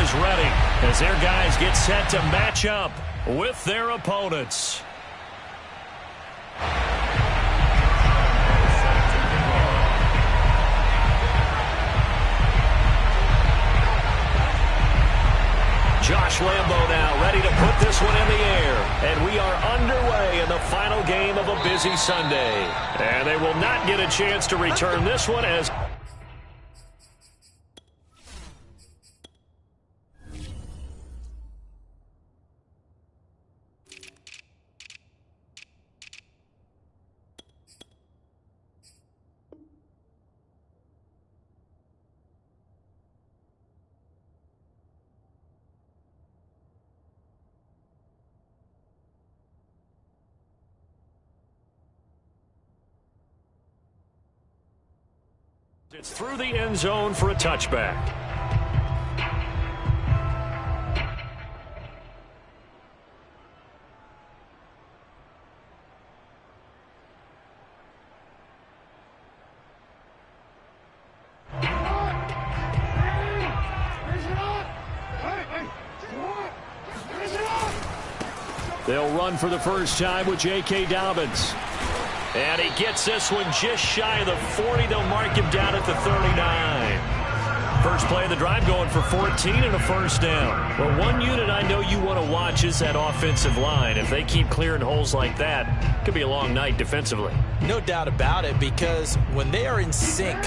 is ready as their guys get set to match up with their opponents. Josh Lambo now ready to put this one in the air. And we are underway in the final game of a busy Sunday. And they will not get a chance to return this one as... It's through the end zone for a touchback. They'll run for the first time with J.K. Dobbins. And he gets this one just shy of the 40. They'll mark him down at the 39. First play of the drive going for 14 and a first down. Well, one unit I know you want to watch is that offensive line. If they keep clearing holes like that, it could be a long night defensively. No doubt about it, because when they are in sync,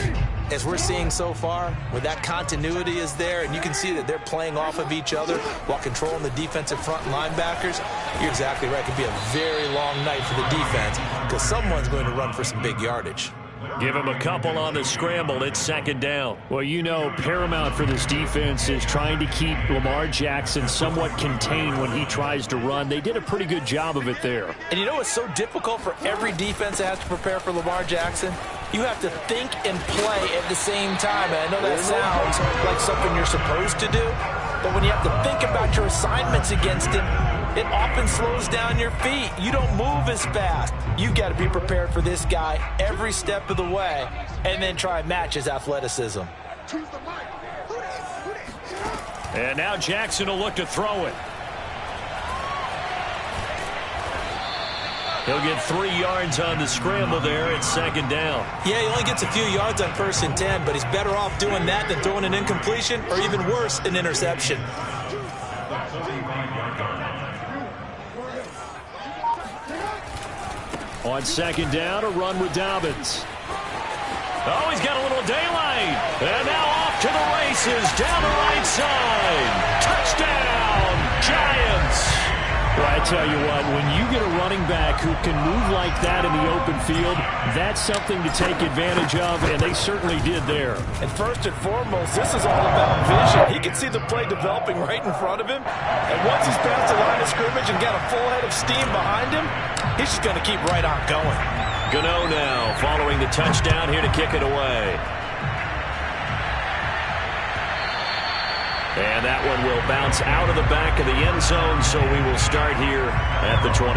as we're seeing so far, where that continuity is there, and you can see that they're playing off of each other while controlling the defensive front linebackers, you're exactly right. It could be a very long night for the defense because someone's going to run for some big yardage. Give him a couple on the scramble. It's second down. Well, you know, paramount for this defense is trying to keep Lamar Jackson somewhat contained when he tries to run. They did a pretty good job of it there. And you know what's so difficult for every defense that has to prepare for Lamar Jackson? You have to think and play at the same time. And I know that sounds like something you're supposed to do, but when you have to think about your assignments against him, it often slows down your feet. You don't move as fast. You've got to be prepared for this guy every step of the way and then try and match his athleticism. And now Jackson will look to throw it. He'll get 3 yards on the scramble there. It's second down. Yeah, he only gets a few yards on 1st and 10, but he's better off doing that than throwing an incompletion or even worse, an interception. On second down, a run with Dobbins. Oh, he's got a little daylight. And now off to the races down the right side. Touchdown, Giants. Well, I tell you what, when you get a running back who can move like that in the open field, that's something to take advantage of, and they certainly did there. And first and foremost, this is all about vision. He can see the play developing right in front of him, and once he's past the line of scrimmage and got a full head of steam behind him, he's just going to keep right on going. Gano now following the touchdown here to kick it away. And that one will bounce out of the back of the end zone, so we will start here at the 25.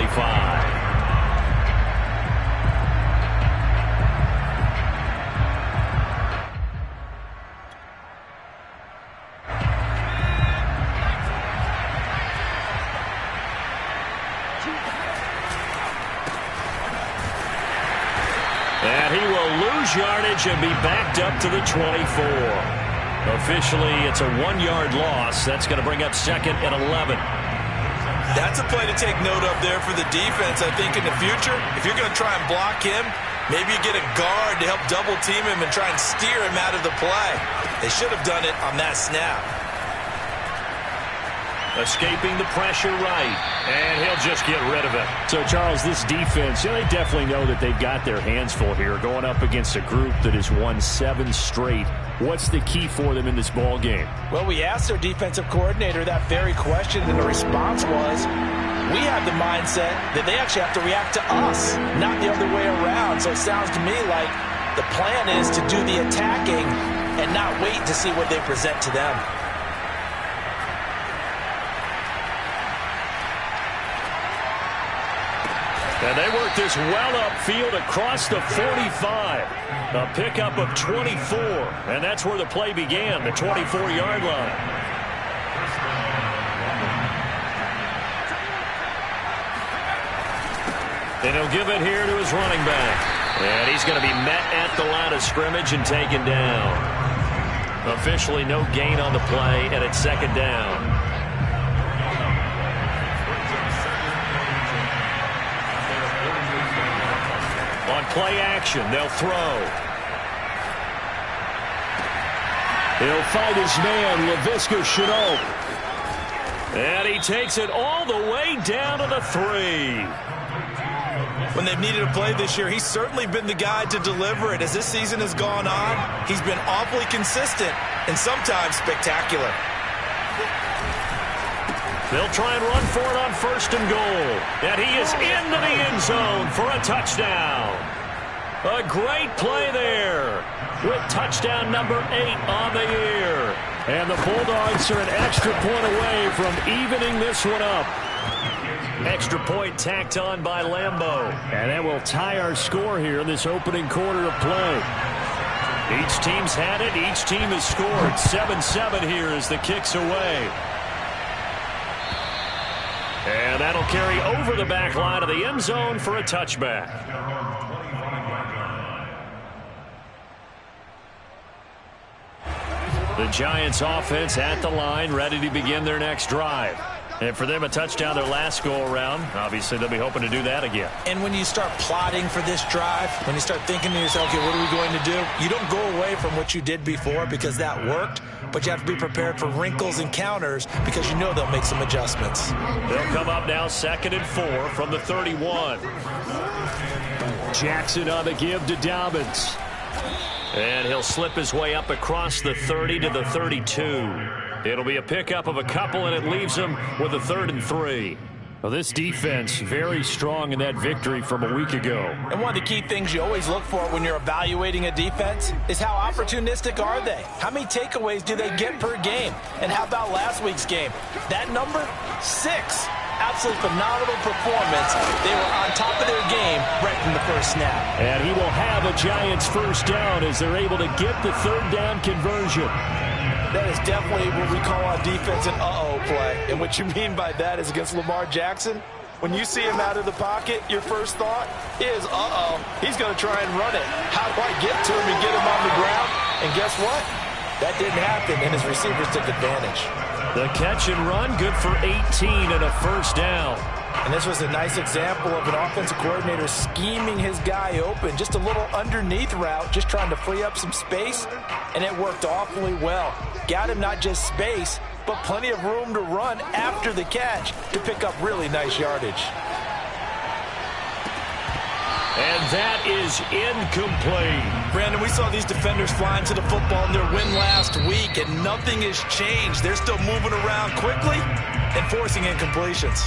And he will lose yardage and be backed up to the 24. Officially, it's a 1-yard loss. That's going to bring up second and 11. That's a play to take note of there for the defense, I think, in the future. If you're going to try and block him, maybe you get a guard to help double-team him and try and steer him out of the play. They should have done it on that snap. Escaping the pressure right, and he'll just get rid of it. So, Charles, this defense, they definitely know that they've got their hands full here going up against a group that has won 7 straight. What's the key for them in this ball game? Well, we asked their defensive coordinator that very question, and the response was, we have the mindset that they actually have to react to us, not the other way around. So it sounds to me like the plan is to do the attacking and not wait to see what they present to them. And they work this well upfield across the 45. A pickup of 24. And that's where the play began, the 24-yard line. And he'll give it here to his running back. And he's going to be met at the line of scrimmage and taken down. Officially no gain on the play, and it's second down. On play action, they'll throw. He'll fight his man, Laviska Shenault. And he takes it all the way down to the 3. When they've needed a play this year, he's certainly been the guy to deliver it. As this season has gone on, he's been awfully consistent and sometimes spectacular. They'll try and run for it on 1st and goal. And he is into the end zone for a touchdown. A great play there with touchdown number 8 on the year. And the Bulldogs are an extra point away from evening this one up. Extra point tacked on by Lambeau. And that will tie our score here in this opening quarter of play. Each team's had it. Each team has scored. 7-7 here as the kick's away. And that'll carry over the back line of the end zone for a touchback. The Giants offense at the line, ready to begin their next drive. And for them, a touchdown their last go-around. Obviously, they'll be hoping to do that again. And when you start plotting for this drive, when you start thinking to yourself, okay, what are we going to do? You don't go away from what you did before because that worked, but you have to be prepared for wrinkles and counters because you know they'll make some adjustments. They'll come up now 2nd and 4 from the 31. Jackson on the give to Dobbins. And he'll slip his way up across the 30 to the 32. It'll be a pickup of a couple, and it leaves him with a 3rd and 3. Well, this defense very strong in that victory from a week ago. And one of the key things you always look for when you're evaluating a defense is how opportunistic are they? How many takeaways do they get per game? And how about last week's game? That number, 6. Absolutely phenomenal performance. They were on top of their game right from the first snap. And he will have a Giants first down as they're able to get the 3rd down conversion. That is definitely what we call on defense an uh-oh play. And what you mean by that is against Lamar Jackson, when you see him out of the pocket, your first thought is, uh-oh, he's going to try and run it. How do I get to him and get him on the ground? And guess what? That didn't happen, and his receivers took advantage. The catch and run, good for 18 and a first down. And this was a nice example of an offensive coordinator scheming his guy open. Just a little underneath route, just trying to free up some space, and it worked awfully well. Got him not just space, but plenty of room to run after the catch to pick up really nice yardage. And that is incomplete. Brandon, we saw these defenders flying to the football in their win last week, and nothing has changed. They're still moving around quickly and forcing incompletions.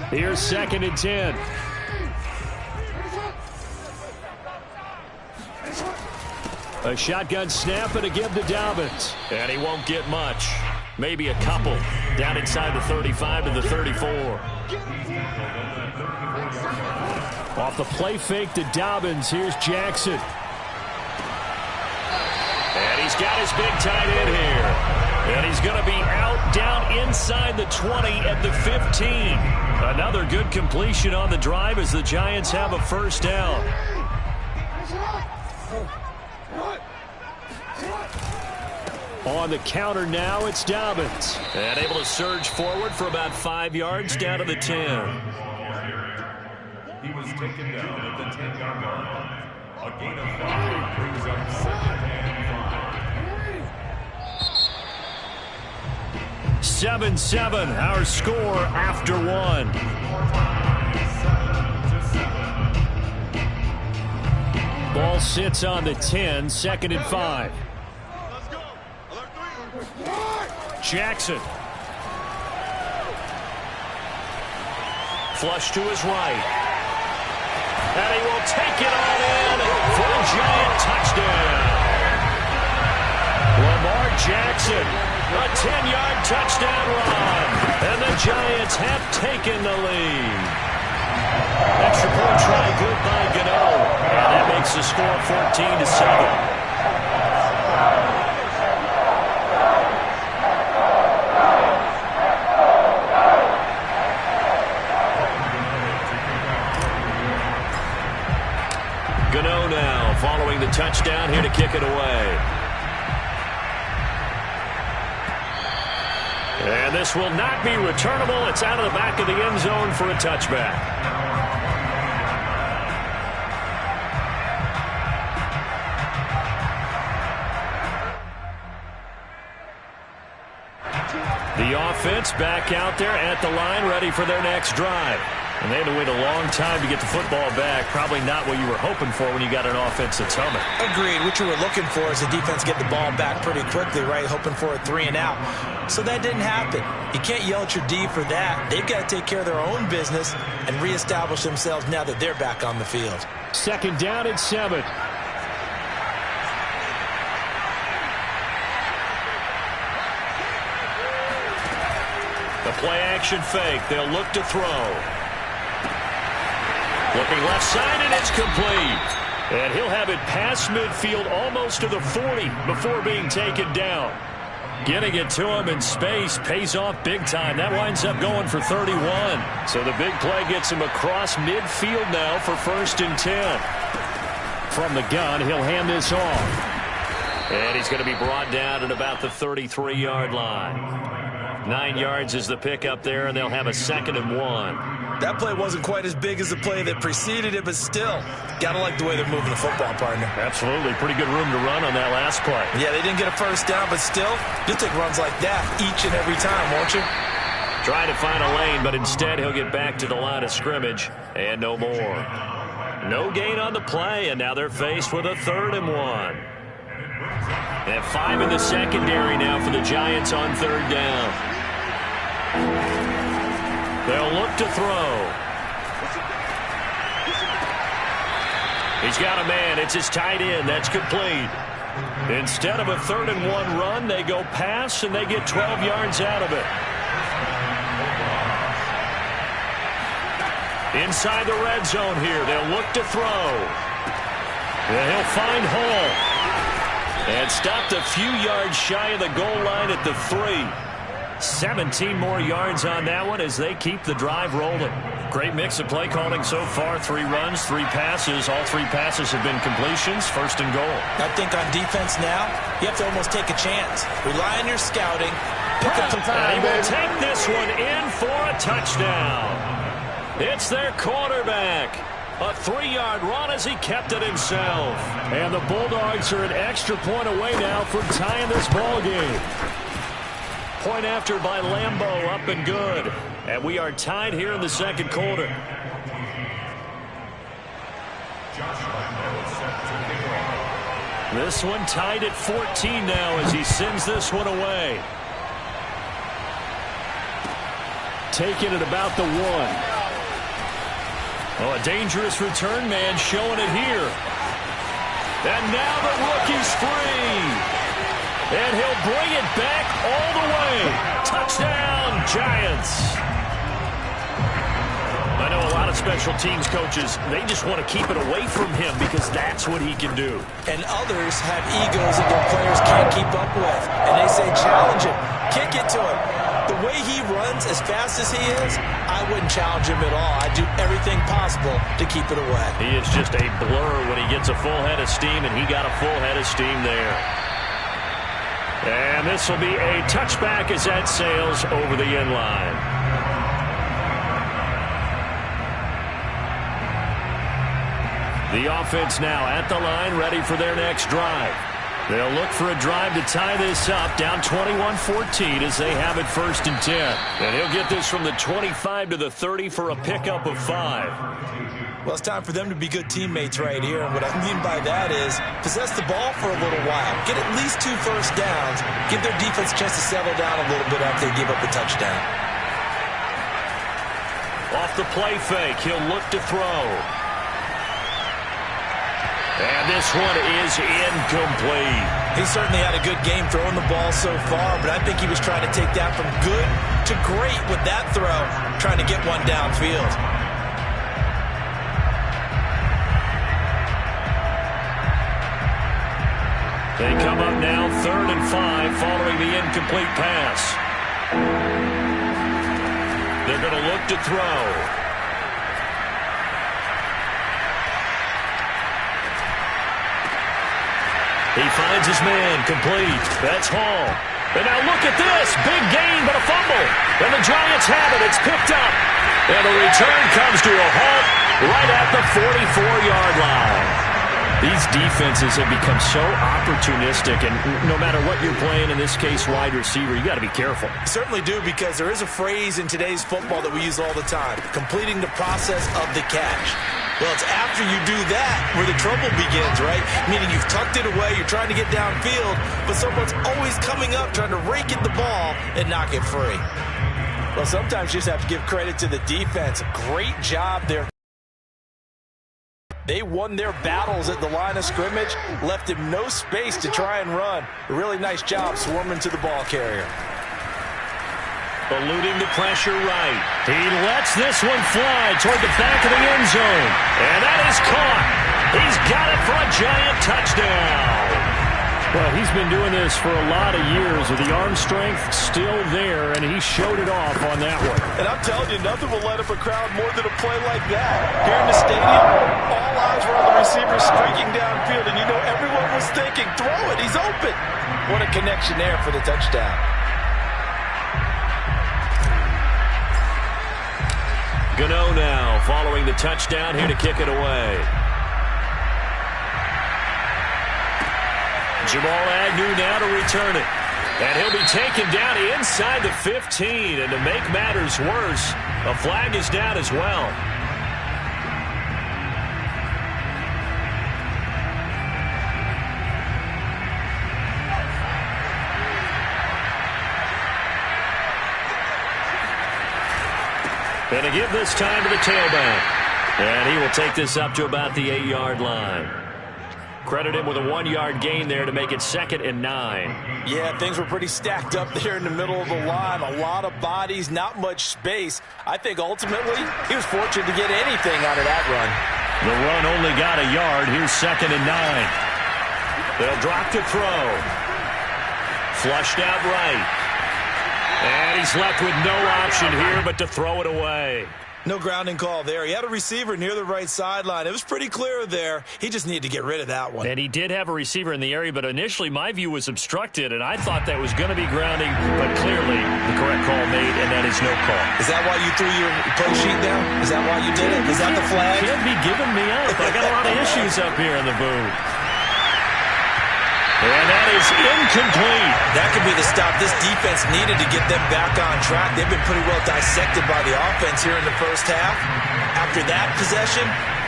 Here's 2nd and 10. A shotgun snap and a give to Dobbins. And he won't get much. Maybe a couple. Down inside the 35 to the 34. Off the play fake to Dobbins. Here's Jackson. And he's got his big tight end here. And he's going to be out down inside the 20 at the 15. Another good completion on the drive as the Giants have a first down. On the counter now, it's Dobbins. And able to surge forward for about 5 yards down to the 10. He was taken down at the 10-yard line. A gain of 5 brings up 2nd and 5. 7-7, our score after 1. Ball sits on the 10, 2nd and 5. Jackson. Flush to his right. And he will take it all in for a Giant touchdown. Lamar Jackson, a 10-yard touchdown run. And the Giants have taken the lead. Extra point try good by Gano. And that makes the score 14-7. Gano now following the touchdown here to kick it away. And this will not be returnable. It's out of the back of the end zone for a touchback. The offense back out there at the line, ready for their next drive. And they had to wait a long time to get the football back. Probably not what you were hoping for when you got an offense that's humming. Agreed. What you were looking for is the defense get the ball back pretty quickly, right? Hoping for a 3 and out. So that didn't happen. You can't yell at your D for that. They've got to take care of their own business and reestablish themselves now that they're back on the field. Second down and 7. The play action fake. They'll look to throw. Looking left side, and it's complete. And he'll have it past midfield almost to the 40 before being taken down. Getting it to him in space pays off big time. That winds up going for 31. So the big play gets him across midfield now for 1st and 10. From the gun, he'll hand this off. And he's going to be brought down at about the 33-yard line. 9 yards is the pickup there, and they'll have a 2nd and 1. That play wasn't quite as big as the play that preceded it, but still, gotta like the way they're moving the football, partner. Absolutely. Pretty good room to run on that last play. Yeah, they didn't get a first down, but still, you'll take runs like that each and every time, won't you? Trying to find a lane, but instead he'll get back to the line of scrimmage, and no more. No gain on the play, and now they're faced with a 3rd and 1. They have 5 in the secondary now for the Giants on 3rd down. They'll look to throw. He's got a man. It's his tight end. That's complete. Instead of a 3rd and 1 run, they go pass, and they get 12 yards out of it. Inside the red zone here. They'll look to throw. And he'll find Hall. And stopped a few yards shy of the goal line at the 3. 17 more yards on that one as they keep the drive rolling. Great mix of play calling so far. 3 runs, 3 passes. All 3 passes have been completions. 1st and goal. I think on defense now, you have to almost take a chance. Rely on your scouting. Pick up some time. And he will take this one in for a touchdown. It's their quarterback. A 3-yard run as he kept it himself. And the Bulldogs are an extra point away now from tying this ball game. Point after by Lambeau, up and good. And we are tied here in the 2nd quarter. This one tied at 14 now as he sends this one away. Taking it about the 1. Oh, a dangerous return man showing it here. And now the rookie's free. And he'll bring it back all the way. Touchdown, Giants. I know a lot of special teams coaches, they just want to keep it away from him because that's what he can do. And others have egos that their players can't keep up with. And they say, challenge him. Kick it to him. The way he runs as fast as he is, I wouldn't challenge him at all. I'd do everything possible to keep it away. He is just a blur when he gets a full head of steam, and he got a full head of steam there. And this will be a touchback as that sails over the end line. The offense now at the line, ready for their next drive. They'll look for a drive to tie this up, down 21-14 as they have it 1st and 10. And he'll get this from the 25 to the 30 for a pickup of 5. Well, it's time for them to be good teammates right here. And what I mean by that is possess the ball for a little while. Get at least 2 first downs. Give their defense a chance to settle down a little bit after they give up a touchdown. Off the play fake, he'll look to throw. And this one is incomplete. He certainly had a good game throwing the ball so far, but I think he was trying to take that from good to great with that throw, trying to get one downfield. They come up now 3rd and 5 following the incomplete pass. They're going to look to throw. He finds his man, complete. That's Hall. And now look at this. Big gain, but a fumble. And the Giants have it. It's picked up. And the return comes to a halt right at the 44-yard line. These defenses have become so opportunistic, and no matter what you're playing, in this case, wide receiver, you got to be careful. Certainly do, because there is a phrase in today's football that we use all the time, completing the process of the catch. Well, it's after you do that where the trouble begins, right? Meaning you've tucked it away, you're trying to get downfield, but someone's always coming up trying to rake at the ball and knock it free. Well, sometimes you just have to give credit to the defense. Great job there. They won their battles at the line of scrimmage, left him no space to try and run. A really nice job swarming to the ball carrier. Eluding the pressure right. He lets this one fly toward the back of the end zone. And that is caught. He's got it for a Giant touchdown. Well, he's been doing this for a lot of years with the arm strength still there, and he showed it off on that one. And I'm telling you, nothing will light up a crowd more than a play like that. Here in the stadium, all eyes were on the receiver streaking downfield, and you know everyone was thinking, throw it, he's open. What a connection there for the touchdown. Gano now following the touchdown here to kick it away. Jamal Agnew now to return it. And he'll be taken down inside the 15. And to make matters worse, a flag is down as well. And to give this time to the tailback. And he will take this up to about the 8-yard line. Credit him with a 1-yard gain there to make it 2nd and 9. Yeah, things were pretty stacked up there in the middle of the line. A lot of bodies, not much space. I think ultimately he was fortunate to get anything out of that run. The run only got a yard. Here's 2nd and 9. They'll drop to throw. Flushed out right. And he's left with no option here but to throw it away. No grounding call there. He had a receiver near the right sideline. It was pretty clear there. He just needed to get rid of that one. And he did have a receiver in the area, but initially my view was obstructed, and I thought that was going to be grounding, but clearly the correct call made, and that is no call. Is that why you threw your play sheet down? Is that why you did it? Is that the flag? You can't be giving me up. I got a lot of issues up here in the booth. And that is incomplete. That could be the stop this defense needed to get them back on track. They've been pretty well dissected by the offense here in the first half. After that possession,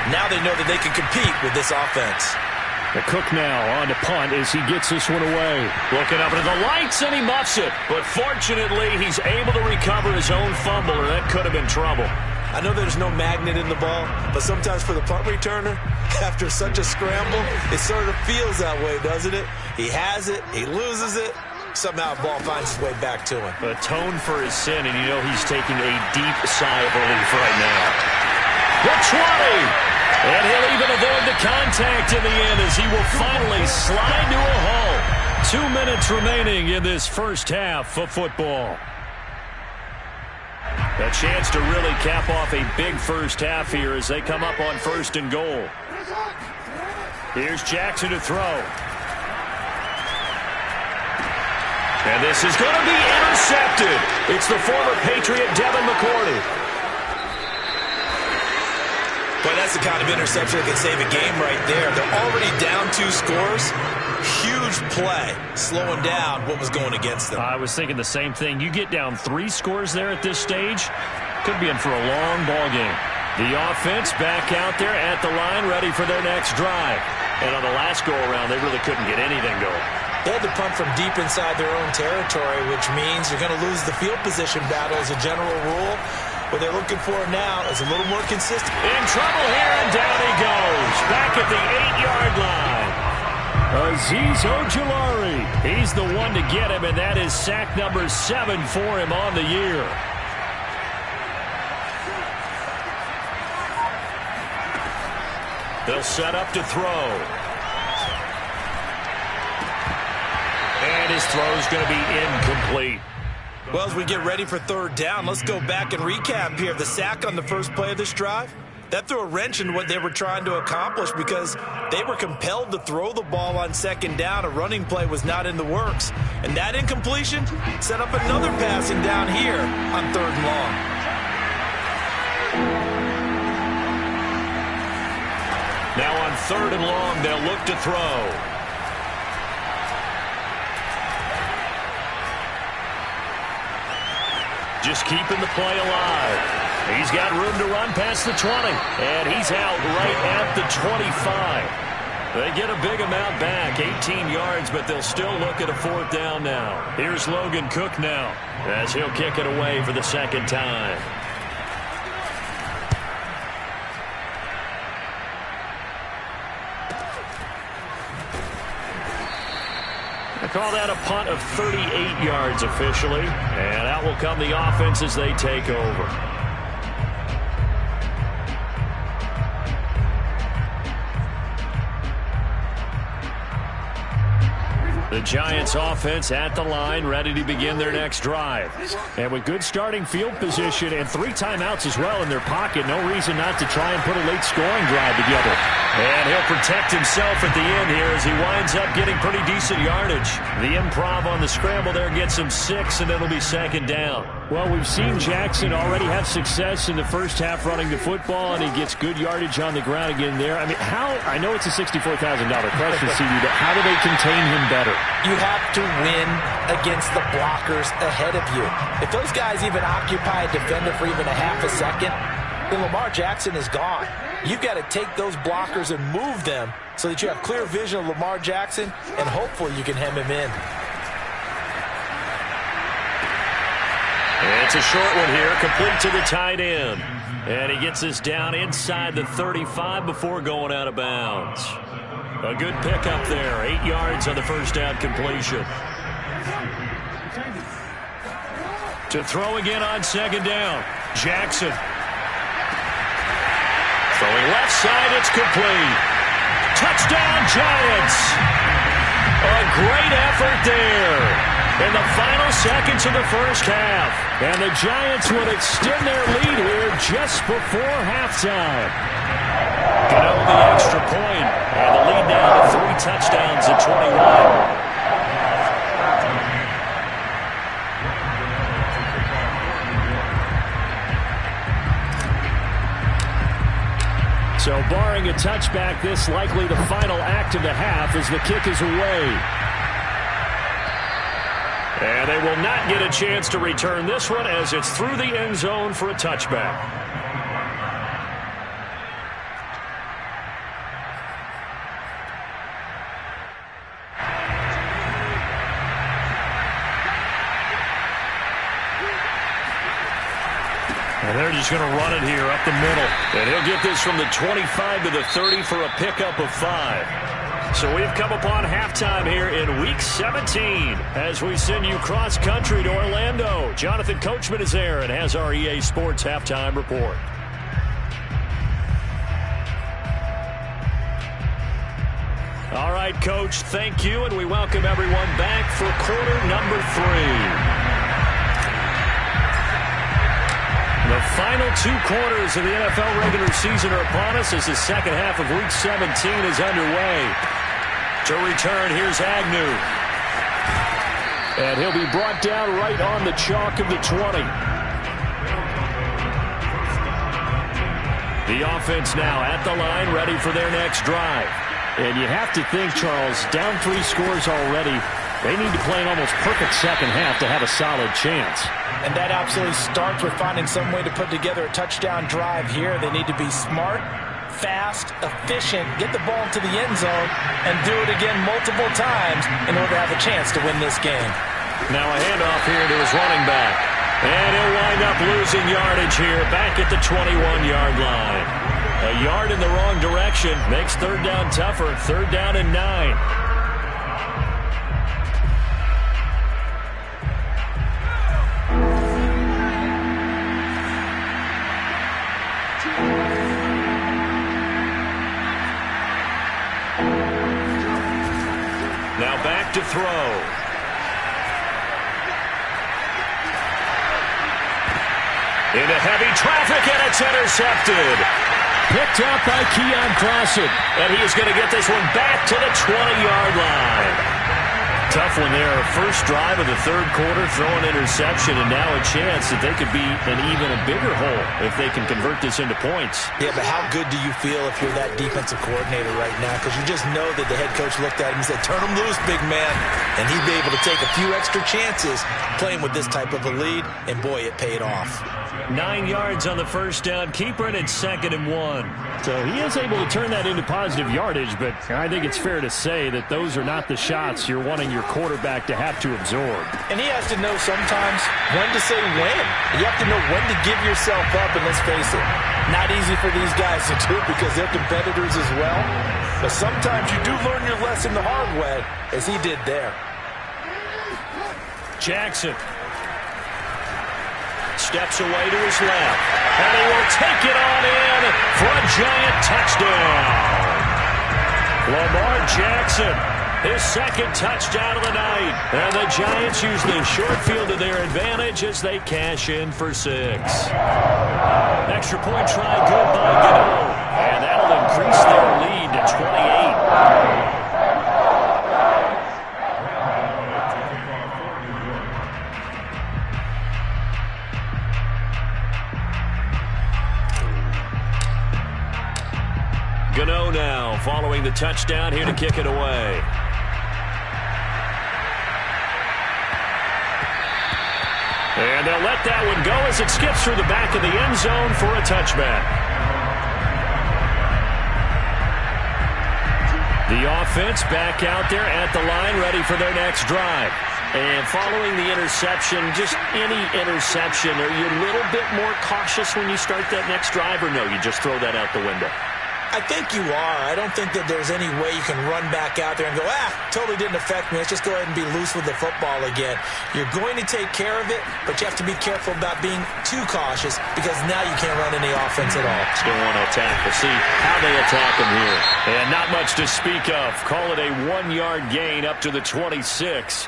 now they know that they can compete with this offense. The Cook now on to punt as he gets this one away. Looking up into the lights, and he muffs it. But fortunately, he's able to recover his own fumble, or that could have been trouble. I know there's no magnet in the ball, but sometimes for the punt returner, after such a scramble, it sort of feels that way, doesn't it? He has it, he loses it, somehow the ball finds its way back to him. Atone for his sin, and you know he's taking a deep sigh of relief right now. The 20! And he'll even avoid the contact in the end as he will finally slide to a halt. 2 minutes remaining in this first half of football. A chance to really cap off a big first half here as they come up on 1st and goal. Here's Jackson to throw. And this is going to be intercepted. It's the former Patriot Devin McCourty. Boy, that's the kind of interception that can save a game right there. They're already down 2 scores. Huge play, slowing down what was going against them. I was thinking the same thing. You get down 3 scores there at this stage, could be in for a long ball game. The offense back out there at the line, ready for their next drive. And on the last go-around, they really couldn't get anything going. They had to punt from deep inside their own territory, which means you're going to lose the field position battle as a general rule. What they're looking for now is a little more consistent. In trouble here, and down he goes. Back at the 8-yard line. Azeez Ojulari. He's the one to get him, and that is sack number 7 for him on the year. They'll set up to throw. And his throw's going to be incomplete. Well, as we get ready for 3rd down, let's go back and recap here. The sack on the first play of this drive, That threw a wrench in what they were trying to accomplish because they were compelled to throw the ball on second down. A running play was not in the works. And that incompletion set up another passing down here on 3rd and long. Now on 3rd and long, they'll look to throw. Just keeping the play alive. He's got room to run past the 20, and he's out right at the 25. They get a big amount back, 18 yards, but they'll still look at a 4th down now. Here's Logan Cook now, as he'll kick it away for the 2nd time. I call that a punt of 38 yards officially, and out will come the offense as they take over. The Giants offense at the line, ready to begin their next drive. And with good starting field position and 3 timeouts as well in their pocket, no reason not to try and put a late scoring drive together. And he'll protect himself at the end here as he winds up getting pretty decent yardage. The improv on the scramble there gets him 6, and it'll be 2nd down. Well, we've seen Jackson already have success in the first half running the football, and he gets good yardage on the ground again there. I mean, I know it's a $64,000 question, CD, but how do they contain him better? You have to win against the blockers ahead of you. If those guys even occupy a defender for even a half a second, then Lamar Jackson is gone. You've got to take those blockers and move them so that you have clear vision of Lamar Jackson, and hopefully you can hem him in. It's a short one here, complete to the tight end. And he gets us down inside the 35 before going out of bounds. A good pickup there, 8 yards on the first down completion. To throw again on 2nd down, Jackson. Throwing left side, it's complete. Touchdown, Giants. A great effort there in the final seconds of the first half. And the Giants would extend their lead here just before halftime. Got the extra point, and the lead now to 3 touchdowns at 21. So barring a touchback, this likely the final act of the half as the kick is away. And they will not get a chance to return this one as it's through the end zone for a touchback. And they're just going to run it here up the middle. And he'll get this from the 25 to the 30 for a pickup of 5. So we've come upon halftime here in Week 17 as we send you cross-country to Orlando. Jonathan Coachman is there and has our EA Sports Halftime Report. All right, Coach, thank you, and we welcome everyone back for quarter number 3. The final 2 quarters of the NFL regular season are upon us as the second half of Week 17 is underway. To return, here's Agnew. And he'll be brought down right on the chalk of the 20. The offense now at the line, ready for their next drive. And you have to think, Charles, down 3 scores already. They need to play an almost perfect second half to have a solid chance. And that absolutely starts with finding some way to put together a touchdown drive here. They need to be smart, fast, efficient, get the ball into the end zone, and do it again multiple times in order to have a chance to win this game. Now a handoff here to his running back. And he'll wind up losing yardage here back at the 21-yard line. A yard in the wrong direction makes 3rd down tougher. 3rd down and 9. Now back to throw. Into heavy traffic, and it's intercepted. Picked up by Keon Clausen. And he is going to get this one back to the 20-yard line. Tough one there. First drive of the third quarter, throw an interception, and now a chance that they could be in even a bigger hole if they can convert this into points. Yeah, but how good do you feel if you're that defensive coordinator right now? Because you just know that the head coach looked at him and said, turn him loose, big man. And he'd be able to take a few extra chances playing with this type of a lead, and boy, it paid off. 9 yards on the first down. Keeper, and it's 2nd and 1. So he is able to turn that into positive yardage, but I think it's fair to say that those are not the shots you're wanting your quarterback to have to absorb. And he has to know sometimes when to say when. You have to know when to give yourself up, and let's face it, not easy for these guys to do because they're competitors as well. But sometimes you do learn your lesson the hard way, as he did there. Jackson steps away to his left, and he will take it on in for a giant touchdown. Lamar Jackson, his 2nd touchdown of the night, and the Giants use the short field to their advantage as they cash in for 6. Extra point try good by Gano, and that'll increase their lead to 28. Gano now, following the touchdown, here to kick it away. And they'll let that one go as it skips through the back of the end zone for a touchback. The offense back out there at the line, ready for their next drive. And following the interception, just any interception, are you a little bit more cautious when you start that next drive, or no, you just throw that out the window? I think you are. I don't think that there's any way you can run back out there and go, totally didn't affect me. Let's just go ahead and be loose with the football again. You're going to take care of it, but you have to be careful about being too cautious because now you can't run any offense at all. Still want to attack. We'll see how they attack them here. And not much to speak of. Call it a 1-yard gain up to the 26.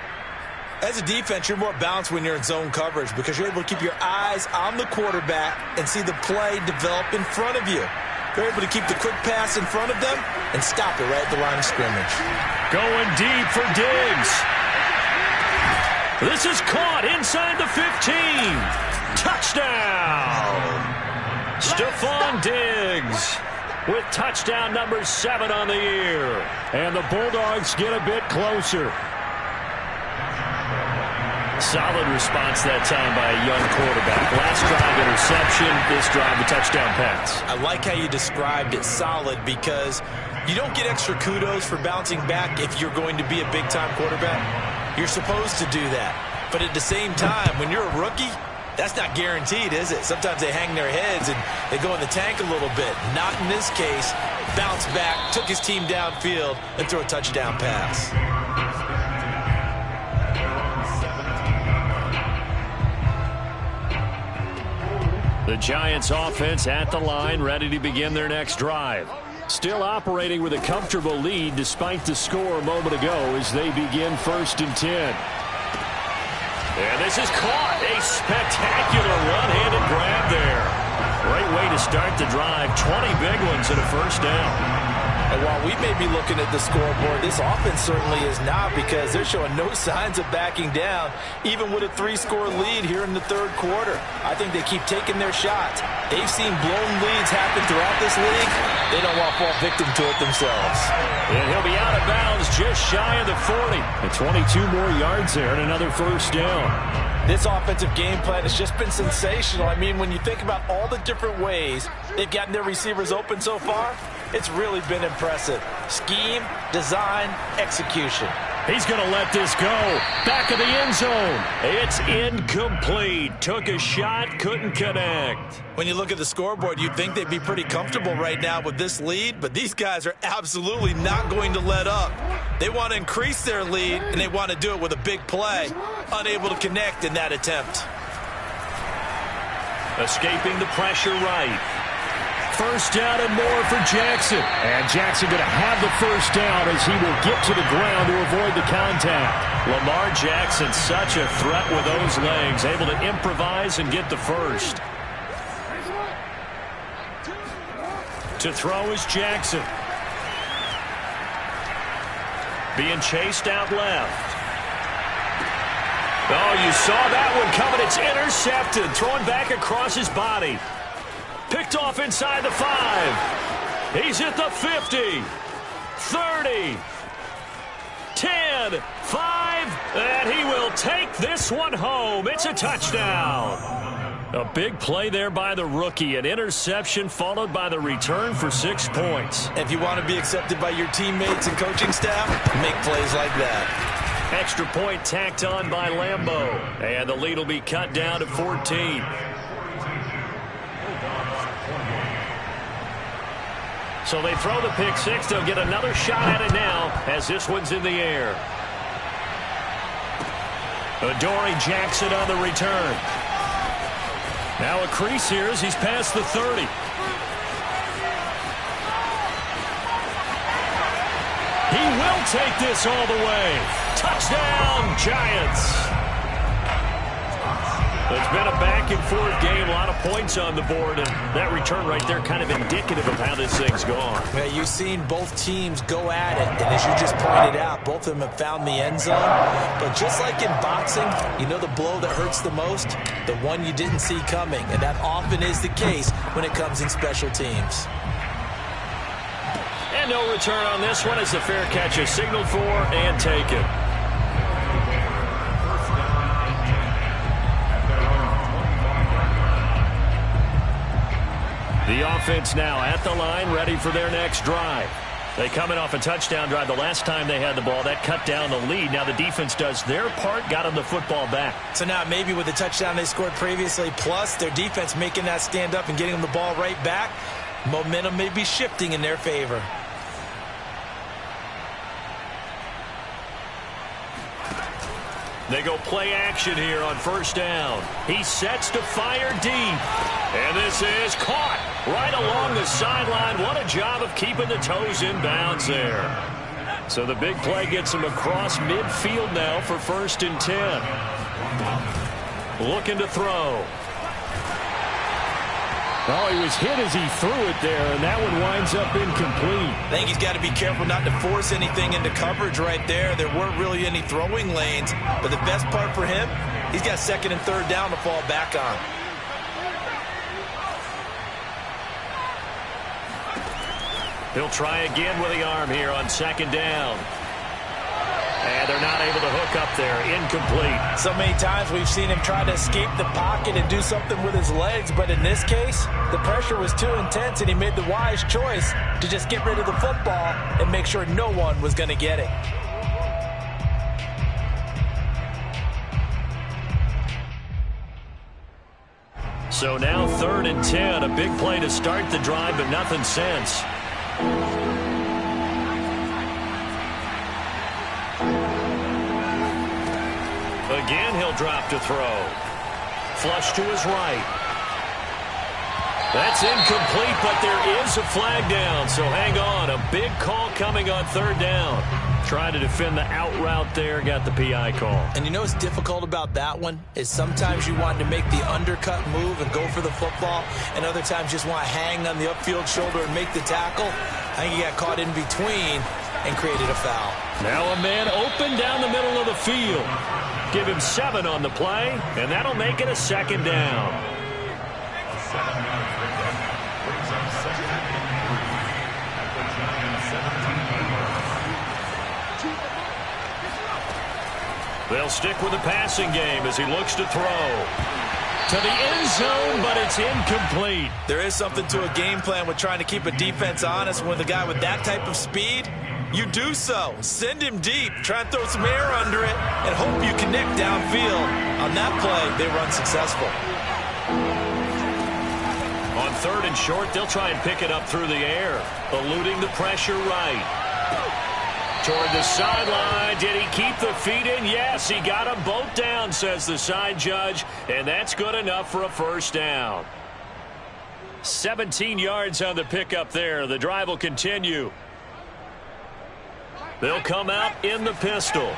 As a defense, you're more balanced when you're in zone coverage because you're able to keep your eyes on the quarterback and see the play develop in front of you. They're able to keep the quick pass in front of them and stop it right at the line of scrimmage. Going deep for Diggs. This is caught inside the 15. Touchdown! Stephon Diggs with touchdown number 7 on the year. And the Bulldogs get a bit closer. Solid response that time by a young quarterback. Last drive interception, this drive a touchdown pass. I like how you described it solid because you don't get extra kudos for bouncing back if you're going to be a big-time quarterback. You're supposed to do that. But at the same time, when you're a rookie, that's not guaranteed, is it? Sometimes they hang their heads and they go in the tank a little bit. Not in this case. Bounce back, took his team downfield, and threw a touchdown pass. The Giants offense at the line, ready to begin their next drive. Still operating with a comfortable lead despite the score a moment ago as they begin 1st and 10. And this is caught. A spectacular one-handed grab there. Great way to start the drive. 20 big ones and a first down. And while we may be looking at the scoreboard, this offense certainly is not because they're showing no signs of backing down, even with a 3-score lead here in the third quarter. I think they keep taking their shots. They've seen blown leads happen throughout this league. They don't want to fall victim to it themselves. And he'll be out of bounds just shy of the 40. And 22 more yards there and another first down. This offensive game plan has just been sensational. I mean, when you think about all the different ways they've gotten their receivers open so far, it's really been impressive. Scheme, design, execution. He's going to let this go. Back of the end zone. It's incomplete. Took a shot, couldn't connect. When you look at the scoreboard, you'd think they'd be pretty comfortable right now with this lead, but these guys are absolutely not going to let up. They want to increase their lead, and they want to do it with a big play. Unable to connect in that attempt. Escaping the pressure right. First down and more for Jackson. And Jackson going to have the first down as he will get to the ground to avoid the contact. Lamar Jackson, such a threat with those legs, able to improvise and get the first. To throw is Jackson. Being chased out left. Oh, you saw that one coming. It's intercepted. Thrown back across his body. Picked off inside the 5. He's at the 50. 30. 10. 5. And he will take this one home. It's a touchdown. A big play there by the rookie. An interception followed by the return for 6 points. If you want to be accepted by your teammates and coaching staff, make plays like that. Extra point tacked on by Lambeau. And the lead will be cut down to 14. So they throw the pick 6. They'll get another shot at it now as this one's in the air. Adoree Jackson on the return. Now a crease here as he's past the 30. He will take this all the way. Touchdown, Giants. It's been a back-and-forth game. A lot of points on the board, and that return right there kind of indicative of how this thing's gone. Yeah, you've seen both teams go at it, and as you just pointed out, both of them have found the end zone. But just like in boxing, you know the blow that hurts the most? The one you didn't see coming, and that often is the case when it comes in special teams. And no return on this one as the fair catch is signaled for and taken. The offense now at the line, ready for their next drive. They coming off a touchdown drive the last time they had the ball. That cut down the lead. Now the defense does their part, got them the football back. So now maybe with the touchdown they scored previously, plus their defense making that stand up and getting them the ball right back, momentum may be shifting in their favor. They go play action here on first down. He sets to fire deep. And this is caught right along the sideline. What a job of keeping the toes in bounds there. So the big play gets him across midfield now for 1st and 10. Looking to throw. Oh, he was hit as he threw it there, and that one winds up incomplete. I think he's got to be careful not to force anything into coverage right there. There weren't really any throwing lanes, but the best part for him, he's got 2nd and 3rd down to fall back on. He'll try again with the arm here on 2nd down. And they're not able to hook up there. Incomplete. So many times we've seen him try to escape the pocket and do something with his legs, but in this case, the pressure was too intense and he made the wise choice to just get rid of the football and make sure no one was going to get it. So now 3rd and 10. A big play to start the drive, but nothing since. Again, he'll drop to throw. Flush to his right. That's incomplete, but there is a flag down, so hang on. A big call coming on 3rd down. Trying to defend the out route there, got the PI call. And you know what's difficult about that one is sometimes you want to make the undercut move and go for the football, and other times just want to hang on the upfield shoulder and make the tackle. I think he got caught in between and created a foul. Now a man open down the middle of the field. Give him 7 on the play, and that'll make it a 2nd down. They'll stick with the passing game as he looks to throw. To the end zone, but it's incomplete. There is something to a game plan with trying to keep a defense honest. When the guy with that type of speed, you do so. Send him deep. Try and throw some air under it and hope you connect downfield. On that play, they were unsuccessful. On 3rd and short, they'll try and pick it up through the air, eluding the pressure right. Toward the sideline. Did he keep the feet in? Yes, he got them both down, says the side judge, and that's good enough for a 1st down. 17 yards on the pickup there. The drive will continue. They'll come out in the pistol.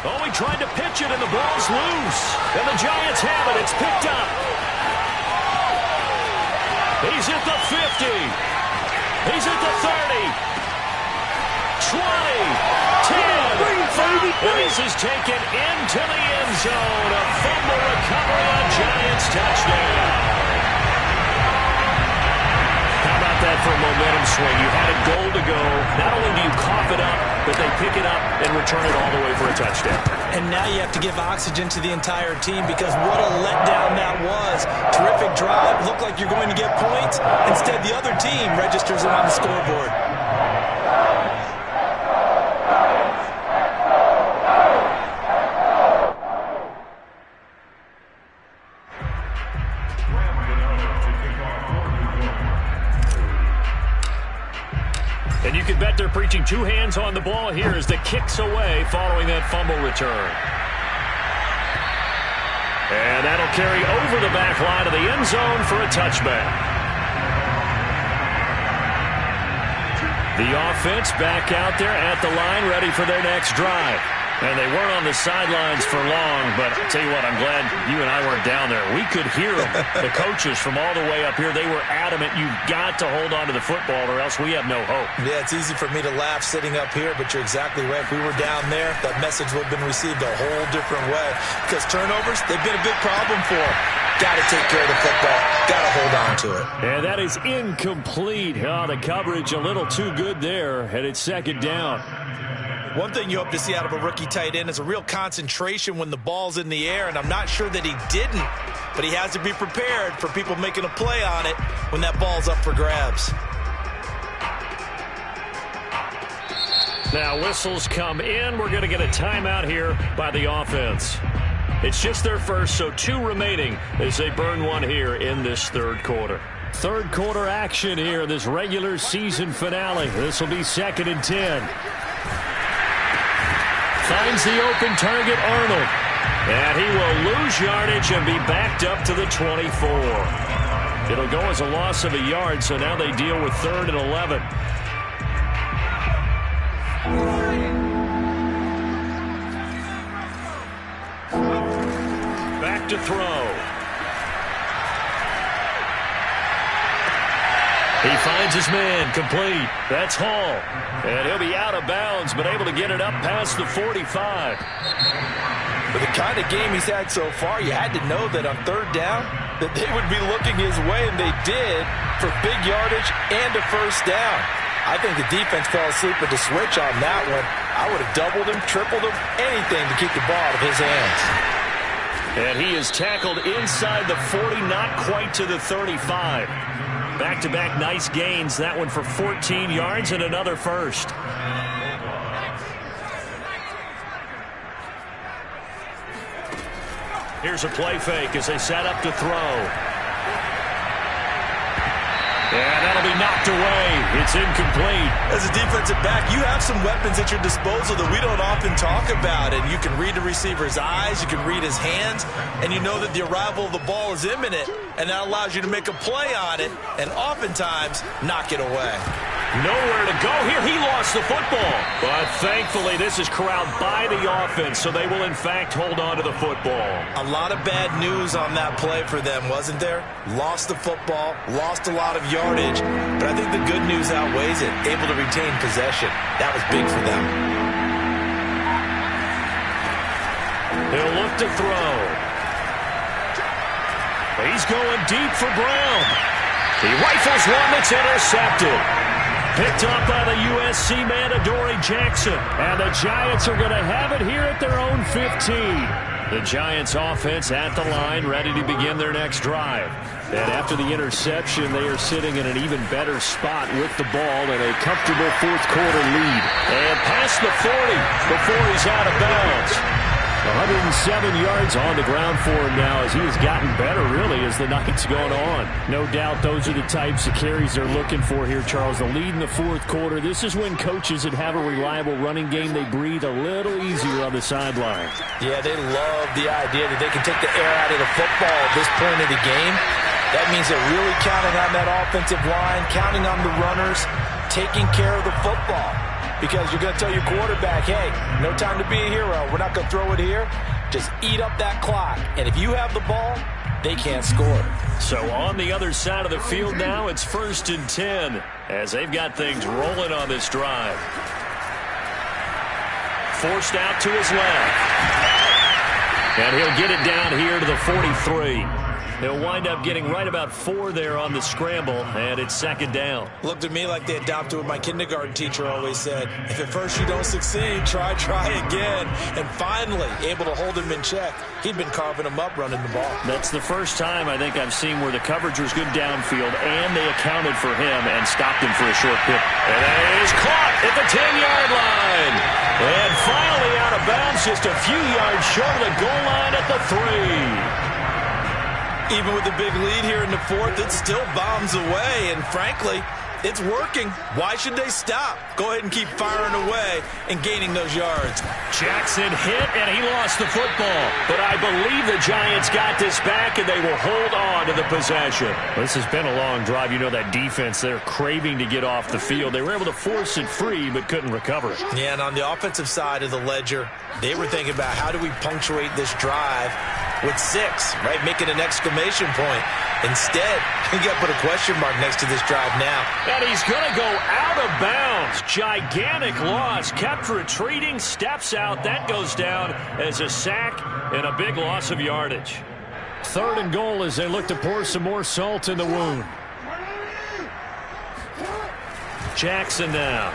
Oh, he tried to pitch it, and the ball's loose. And the Giants have it. It's picked up. He's at the 50. He's at the 30. 20. 10. And this is taken into the end zone. A fumble recovery on Giants touchdown. How about that for a momentum swing? You had a goal to go. Not only do you cough it up, but they pick it up and return it all the way for a touchdown. And now you have to give oxygen to the entire team because what a letdown that was. Terrific drive. Looked like you're going to get points. Instead, the other team registers it on the scoreboard. And you can bet they're preaching two hands on the ball here as the kick's away following that fumble return. And that'll carry over the back line of the end zone for a touchback. The offense back out there at the line, ready for their next drive. And they weren't on the sidelines for long, but I'll tell you what, I'm glad you and I weren't down there. We could hear them, the coaches from all the way up here. They were adamant, you've got to hold on to the football or else we have no hope. Yeah, it's easy for me to laugh sitting up here, but you're exactly right. If we were down there, that message would have been received a whole different way. Because turnovers, they've been a big problem for them. Got to take care of the football. Got to hold on to it. And that is incomplete. Oh, the coverage a little too good there, and it's second down. One thing you hope to see out of a rookie tight end is a real concentration when the ball's in the air, and I'm not sure that he didn't, but he has to be prepared for people making a play on it when that ball's up for grabs. Now whistles come in. We're going to get a timeout here by the offense. It's just their first, so 2 remaining as they burn one here in this third quarter. Third quarter action here in this regular season finale. This will be 2nd and 10. Finds the open target, Arnold. And he will lose yardage and be backed up to the 24. It'll go as a loss of a yard, so now they deal with 3rd and 11. Back to throw. He finds his man, complete. That's Hall. And he'll be out of bounds, but able to get it up past the 45. With the kind of game he's had so far, you had to know that on 3rd down, that they would be looking his way, and they did, for big yardage and a first down. I think the defense fell asleep with the switch on that one. I would have doubled him, tripled him, anything to keep the ball out of his hands. And he is tackled inside the 40, not quite to the 35. Back-to-back nice gains. That one for 14 yards and another first. Here's a play fake as they set up to throw. And that'll be knocked away. It's incomplete. As a defensive back, you have some weapons at your disposal that we don't often talk about. And you can read the receiver's eyes, you can read his hands, and you know that the arrival of the ball is imminent. And that allows you to make a play on it and oftentimes knock it away. Nowhere to go here. He lost the football. But thankfully, this is corralled by the offense, so they will, in fact, hold on to the football. A lot of bad news on that play for them, wasn't there? Lost the football, lost a lot of yardage, but I think the good news outweighs it. Able to retain possession. That was big for them. He'll look to throw. He's going deep for Brown. He rifles one that's intercepted. Picked up by the USC man, Adoree Jackson. And the Giants are going to have it here at their own 15. The Giants offense at the line, ready to begin their next drive. And after the interception, they are sitting in an even better spot with the ball in a comfortable fourth quarter lead. And past the 40 before he's out of bounds. 107 yards on the ground for him now as he has gotten better, really, as the night's gone on. No doubt those are the types of carries they're looking for here, Charles. The lead in the fourth quarter. This is when coaches that have a reliable running game, they breathe a little easier on the sideline. Yeah, they love the idea that they can take the air out of the football at this point of the game. That means they're really counting on that offensive line, counting on the runners, taking care of the football. because you're going to tell your quarterback, hey, no time to be a hero. We're not going to throw it here. Just eat up that clock. And if you have the ball, they can't score. So on the other side of the field now, it's 1st and 10 as they've got things rolling on this drive. Forced out to his left. And he'll get it down here to the 43. He'll wind up getting right about 4 there on the scramble, and it's 2nd down. Looked to me like they adopted what my kindergarten teacher always said. If at first you don't succeed, try again. And finally, able to hold him in check. He'd been carving him up running the ball. That's the first time I think I've seen where the coverage was good downfield, and they accounted for him and stopped him for a short pick. And he's caught at the 10-yard line. And finally out of bounds, just a few yards short of the goal line at the 3. Even with the big lead here in the 4th, it still bombs away. And frankly, it's working. Why should they stop? Go ahead and keep firing away and gaining those yards. Jackson hit, and he lost the football. But I believe the Giants got this back, and they will hold on to the possession. This has been a long drive. You know that defense, they're craving to get off the field. They were able to force it free, but couldn't recover. Yeah, and on the offensive side of the ledger, they were thinking about how do we punctuate this drive with 6, right? Making an exclamation point. Instead, you got to put a question mark next to this drive now. And he's going to go out of bounds. Gigantic loss. Kept retreating, steps out. That goes down as a sack and a big loss of yardage. 3rd and goal as they look to pour some more salt in the wound. Jackson now.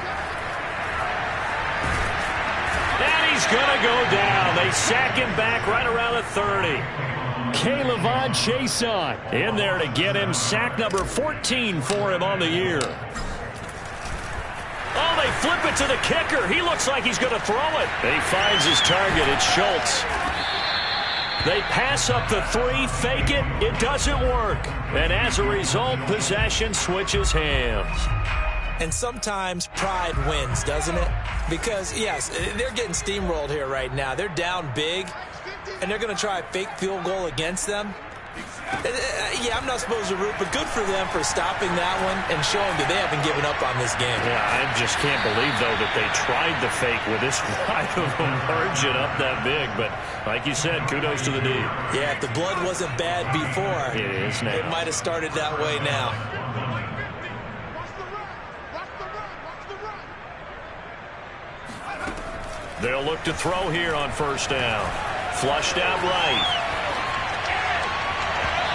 And he's going to go down. They sack him back right around the 30. K'Lavon Chaisson in there to get him. Sack number 14 for him on the year. Oh, they flip it to the kicker. He looks like he's going to throw it. He finds his target. It's Schultz. They pass up the 3, fake it. It doesn't work. And as a result, possession switches hands. And sometimes pride wins, doesn't it? Because, yes, they're getting steamrolled here right now. They're down big, and they're going to try a fake field goal against them. Yeah, I'm not supposed to root, but good for them for stopping that one and showing that they haven't given up on this game. Yeah, I just can't believe, though, that they tried the fake with this wide of a margin up that big. But like you said, kudos to the D. Yeah, if the blood wasn't bad before, it is now. It might have started that way now. They'll look to throw here on 1st down. Flushed out right.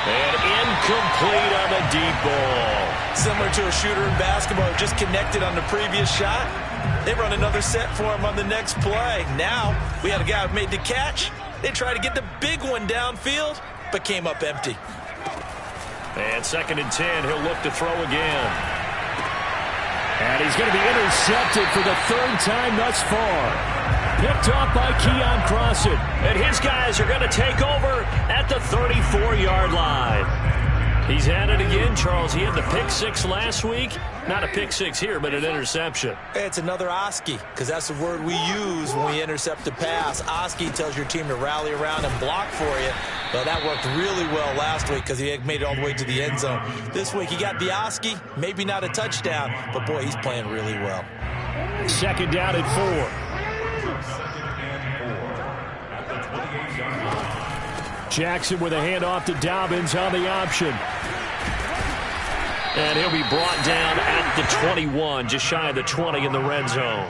And incomplete on the deep ball. Similar to a shooter in basketball who just connected on the previous shot. They run another set for him on the next play. Now, we had a guy who made the catch. They tried to get the big one downfield, but came up empty. And 2nd and 10, he'll look to throw again. And he's going to be intercepted for the 3rd time thus far. Picked off by Keon Crossan. And his guys are going to take over at the 34-yard line. He's at it again, Charles. He had the pick 6 last week. Not a pick 6 here, but an interception. It's another Oski, because that's the word we use when we intercept a pass. Oski tells your team to rally around and block for you. Well, that worked really well last week because he made it all the way to the end zone. This week he got the Oski, maybe not a touchdown, but boy, he's playing really well. 2nd down and 4. Jackson with a handoff to Dobbins on the option. And he'll be brought down at the 21, just shy of the 20 in the red zone.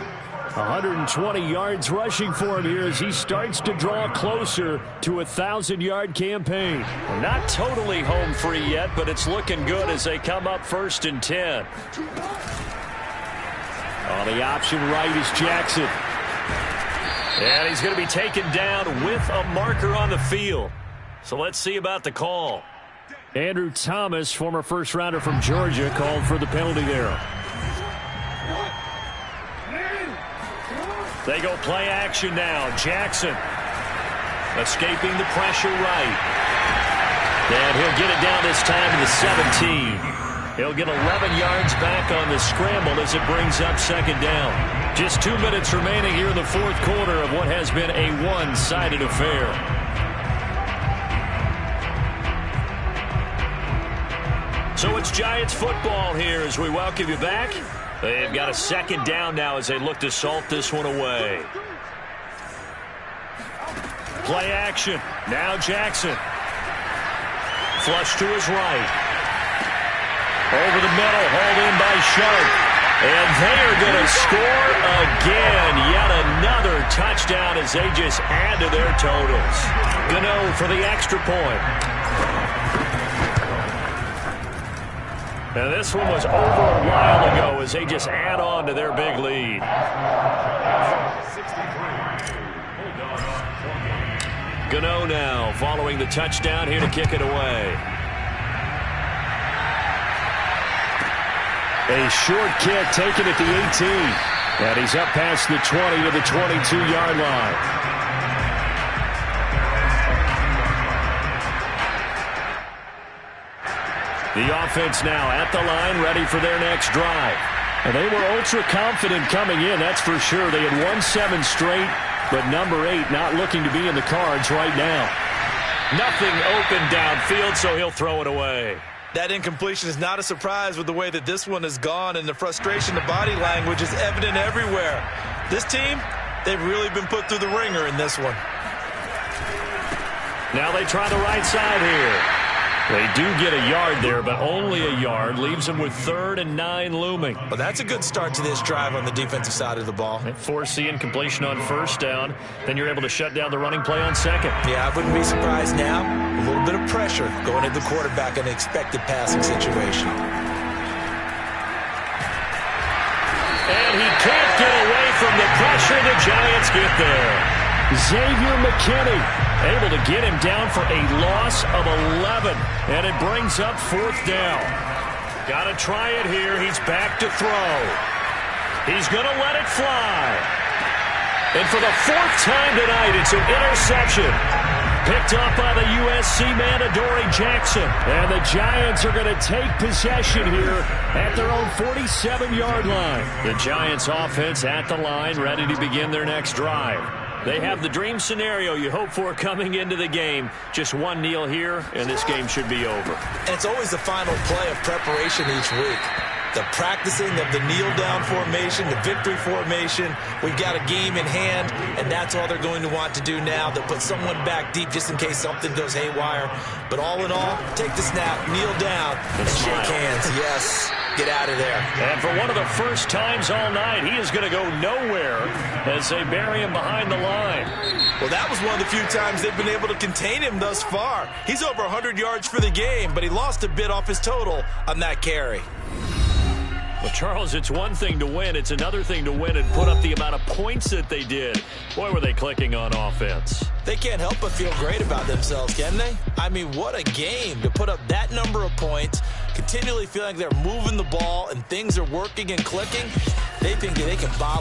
120 yards rushing for him here as he starts to draw closer to a 1,000-yard campaign. Not totally home free yet, but it's looking good as they come up 1st and 10. On the option right is Jackson. And he's going to be taken down with a marker on the field. So let's see about the call. Andrew Thomas, former first-rounder from Georgia, called for the penalty there. They go play action now. Jackson escaping the pressure right. And he'll get it down this time to the 17. He'll get 11 yards back on the scramble as it brings up 2nd down. Just 2 minutes remaining here in the 4th quarter of what has been a one-sided affair. So it's Giants football here as we welcome you back. They've got a second down now as they look to salt this one away. Play action. Now Jackson. Flush to his right. Over the middle, hauled in by Sharp. And they are going to score again. Yet another touchdown as they just add to their totals. Gano for the extra point. And this one was over a while ago as they just add on to their big lead. Gano now following the touchdown here to kick it away. A short kick taken at the 18. And he's up past the 20 to the 22-yard line. The offense now at the line, ready for their next drive. And they were ultra confident coming in, that's for sure. They had won 7 straight, but number 8 not looking to be in the cards right now. Nothing open downfield, so he'll throw it away. That incompletion is not a surprise with the way that this one has gone, and the frustration, the body language is evident everywhere. This team, they've really been put through the ringer in this one. Now they try the right side here. They do get a yard there, but only a yard. Leaves them with 3rd and 9 looming. Well, that's a good start to this drive on the defensive side of the ball. Force incompletion on first down. Then you're able to shut down the running play on second. Yeah, I wouldn't be surprised now. A little bit of pressure going at the quarterback in an expected passing situation. And he can't get away from the pressure. The Giants get there. Xavier McKinney able to get him down for a loss of 11. And it brings up 4th down. Got to try it here. He's back to throw. He's going to let it fly. And for the 4th time tonight, it's an interception. Picked up by the USC man, Adoree Jackson. And the Giants are going to take possession here at their own 47-yard line. The Giants offense at the line, ready to begin their next drive. They have the dream scenario you hope for coming into the game. Just one kneel here, and this game should be over. And it's always the final play of preparation each week. The practicing of the kneel-down formation, the victory formation. We've got a game in hand, and that's all they're going to want to do now. They'll put someone back deep just in case something goes haywire. But all in all, take the snap, kneel down, and shake hands. Yes, get out of there. And for one of the first times all night, he is going to go nowhere as they bury him behind the line. Well, that was one of the few times they've been able to contain him thus far. He's over 100 yards for the game, but he lost a bit off his total on that carry. Well, Charles, it's one thing to win. It's another thing to win and put up the amount of points that they did. Boy, were they clicking on offense. They can't help but feel great about themselves, can they? I mean, what a game to put up that number of points, continually feeling like they're moving the ball and things are working and clicking. They think that they can bottle